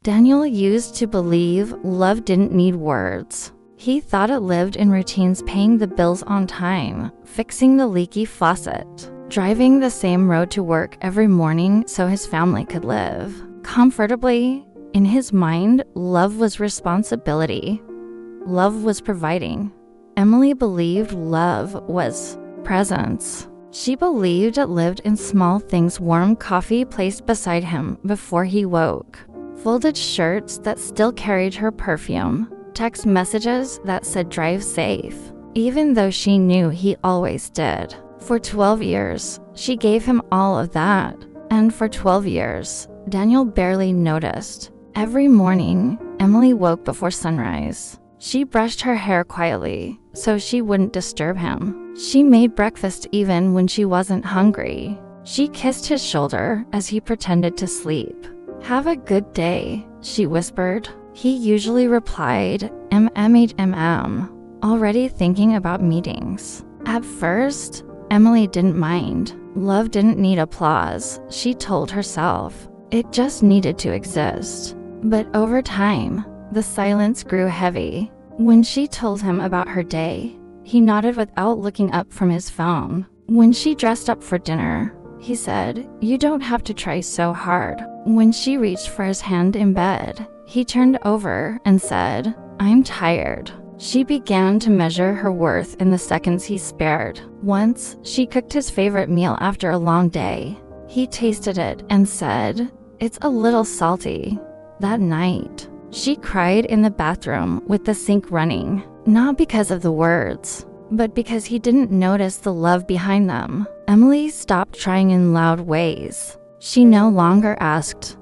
Daniel used to believe love didn't need words. He thought it lived in routines, paying the bills on time, fixing the leaky faucet, driving the same road to work every morning so his family could live comfortably. In his mind, love was responsibility. Love was providing. Emily believed love was presence. She believed it lived in small things: warm coffee placed beside him before he woke, folded shirts that still carried her perfume, text messages that said drive safe, even though she knew he always did. For 12 years, she gave him all of that. And for 12 years, Daniel barely noticed. Every morning, Emily woke before sunrise. She brushed her hair quietly so she wouldn't disturb him. She made breakfast even when she wasn't hungry. She kissed his shoulder as he pretended to sleep. "Have a good day," she whispered. He usually replied, "MMHMM," already thinking about meetings. At first, Emily didn't mind. Love didn't need applause, she told herself. It just needed to exist. But over time, the silence grew heavy. When she told him about her day, he nodded without looking up from his phone. When she dressed up for dinner, he said, "You don't have to try so hard." When she reached for his hand in bed, he turned over and said, "I'm tired." She began to measure her worth in the seconds he spared. Once, she cooked his favorite meal after a long day. He tasted it and said, "It's a little salty." That night, she cried in the bathroom with the sink running, not because of the words, but because he didn't notice the love behind them. Emily stopped trying in loud ways. She no longer asked,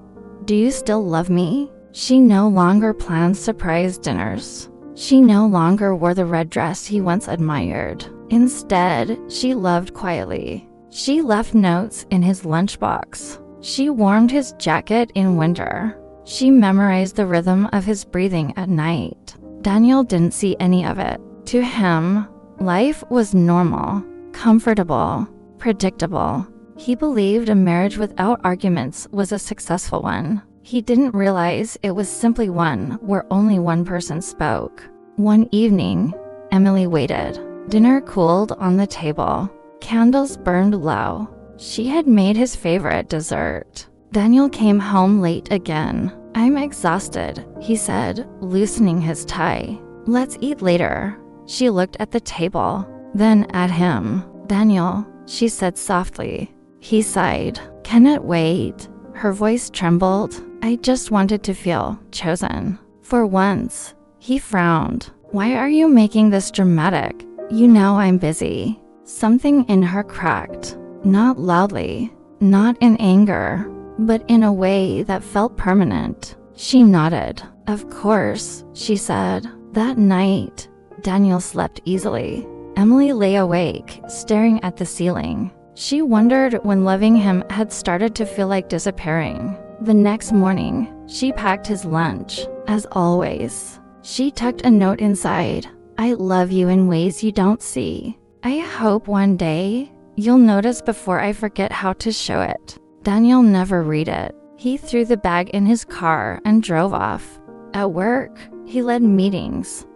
"Do you still love me?" She no longer planned surprise dinners. She no longer wore the red dress he once admired. Instead, she loved quietly. She left notes in his lunchbox. She warmed his jacket in winter. She memorized the rhythm of his breathing at night. Daniel didn't see any of it. To him, life was normal, comfortable, predictable. He believed a marriage without arguments was a successful one. He didn't realize it was simply one where only one person spoke. One evening, Emily waited. Dinner cooled on the table. Candles burned low. She had made his favorite dessert. Daniel came home late again. "I'm exhausted," he said, loosening his tie. "Let's eat later." She looked at the table, then at him. "Daniel," she said softly. He sighed. "Can it wait?" Her voice trembled. "I just wanted to feel chosen." For once, he frowned. "Why are you making this dramatic? You know I'm busy." Something in her cracked. Not loudly, not in anger, but in a way that felt permanent. She nodded. "Of course," she said. That night, Daniel slept easily. Emily lay awake, staring at the ceiling. She wondered when loving him had started to feel like disappearing. The next morning, she packed his lunch. As always, she tucked a note inside. "I love you in ways you don't see. I hope one day you'll notice before I forget how to show it." Daniel never read it. He threw the bag in his car and drove off. At work, he led meetings,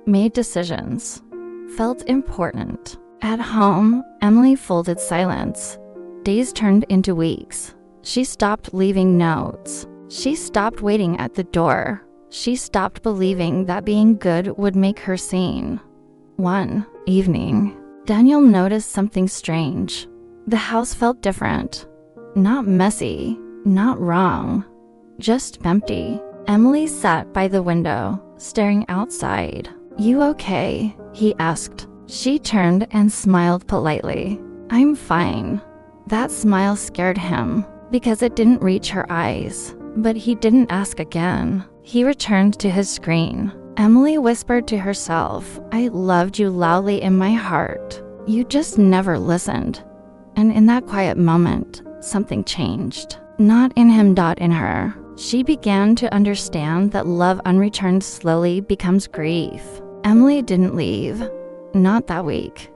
made decisions, felt important. At home, Emily folded silence. Days turned into weeks. She stopped leaving notes. She stopped waiting at the door. She stopped believing that being good would make her seen. One evening, Daniel noticed something strange. The house felt different. Not messy, not wrong, just empty. Emily sat by the window, staring outside. "You okay?" he asked. She turned and smiled politely. "I'm fine." That smile scared him because it didn't reach her eyes. But he didn't ask again. He returned to his screen. Emily whispered to herself, "I loved you loudly in my heart. You just never listened." And in that quiet moment, something changed. Not in him, in her. She began to understand that love unreturned slowly becomes grief. Emily didn't leave. Not that week.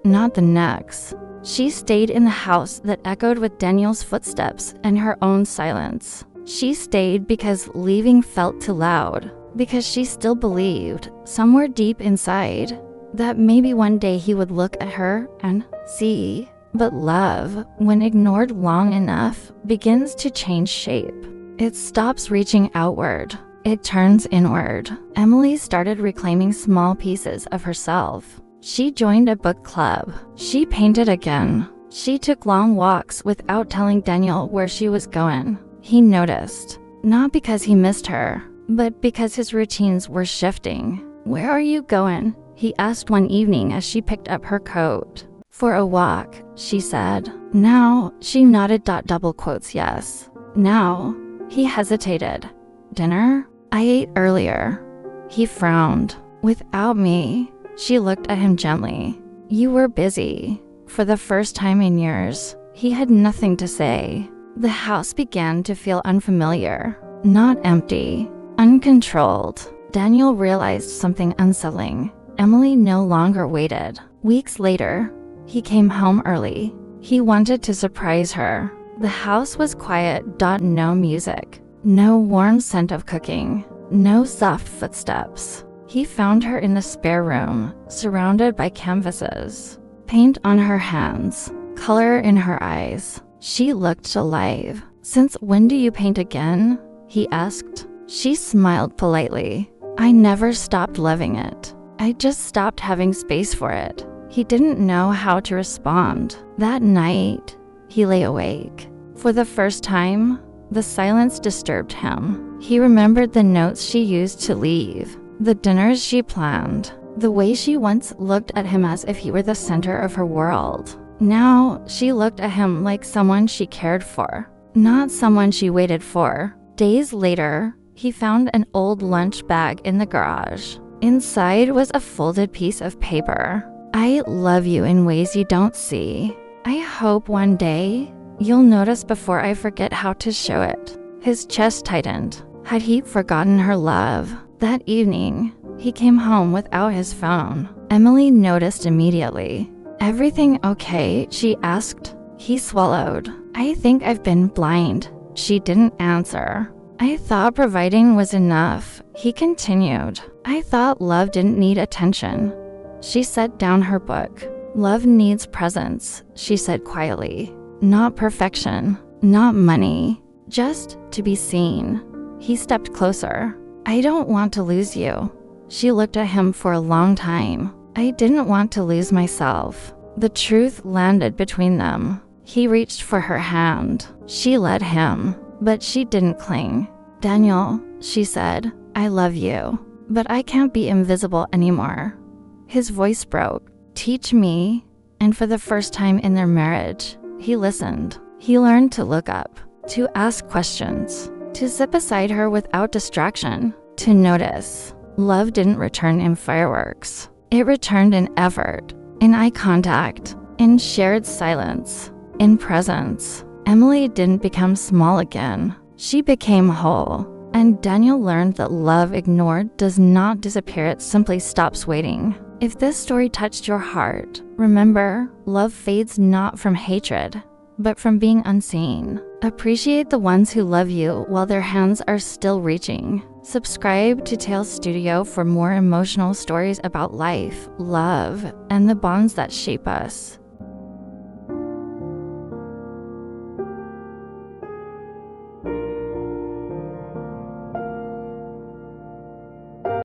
Not the next. She stayed in the house that echoed with Daniel's footsteps and her own silence. She stayed because leaving felt too loud, because she still believed, somewhere deep inside, that maybe one day he would look at her and see. But love, when ignored long enough, begins to change shape. It stops reaching outward. It turns inward. Emily started reclaiming small pieces of herself. She joined a book club. She painted again. She took long walks without telling Daniel where she was going. He noticed, not because he missed her, but because his routines were shifting. "Where are you going?" he asked one evening as she picked up her coat. "For a walk," she said. Now, she nodded. Double quotes, yes. Now, he hesitated. "Dinner? I ate earlier." He frowned. "Without me?" She looked at him gently. "You were busy." For the first time in years, he had nothing to say. The house began to feel unfamiliar, not empty, uncontrolled. Daniel realized something unsettling. Emily no longer waited. Weeks later, he came home early. He wanted to surprise her. The house was quiet. No music, no warm scent of cooking, no soft footsteps. He found her in the spare room, surrounded by canvases, paint on her hands, color in her eyes. She looked alive. "Since when do you paint again?" he asked. She smiled politely. "I never stopped loving it. I just stopped having space for it." He didn't know how to respond. That night, he lay awake. For the first time, the silence disturbed him. He remembered the notes she used to leave, the dinners she planned, the way she once looked at him as if he were the center of her world. Now, she looked at him like someone she cared for, not someone she waited for. Days later, he found an old lunch bag in the garage. Inside was a folded piece of paper. "I love you in ways you don't see. I hope one day you'll notice before I forget how to show it." His chest tightened. Had he forgotten her love? That evening, he came home without his phone. Emily noticed immediately. "Everything okay?" she asked. He swallowed. "I think I've been blind." She didn't answer. "I thought providing was enough," he continued. "I thought love didn't need attention." She set down her book. "Love needs presence," she said quietly. "Not perfection, not money, just to be seen." He stepped closer. "I don't want to lose you." She looked at him for a long time. "I didn't want to lose myself." The truth landed between them. He reached for her hand. She let him, but she didn't cling. "Daniel," she said, "I love you, but I can't be invisible anymore." His voice broke. "Teach me." And for the first time in their marriage, he listened. He learned to look up, to ask questions, to sit beside her without distraction, to notice. Love didn't return in fireworks. It returned in effort, in eye contact, in shared silence, in presence. Emily didn't become small again. She became whole. And Daniel learned that love ignored does not disappear, it simply stops waiting. If this story touched your heart, remember, love fades not from hatred, but from being unseen. Appreciate the ones who love you while their hands are still reaching. Subscribe to Tales Studio for more emotional stories about life, love, and the bonds that shape us.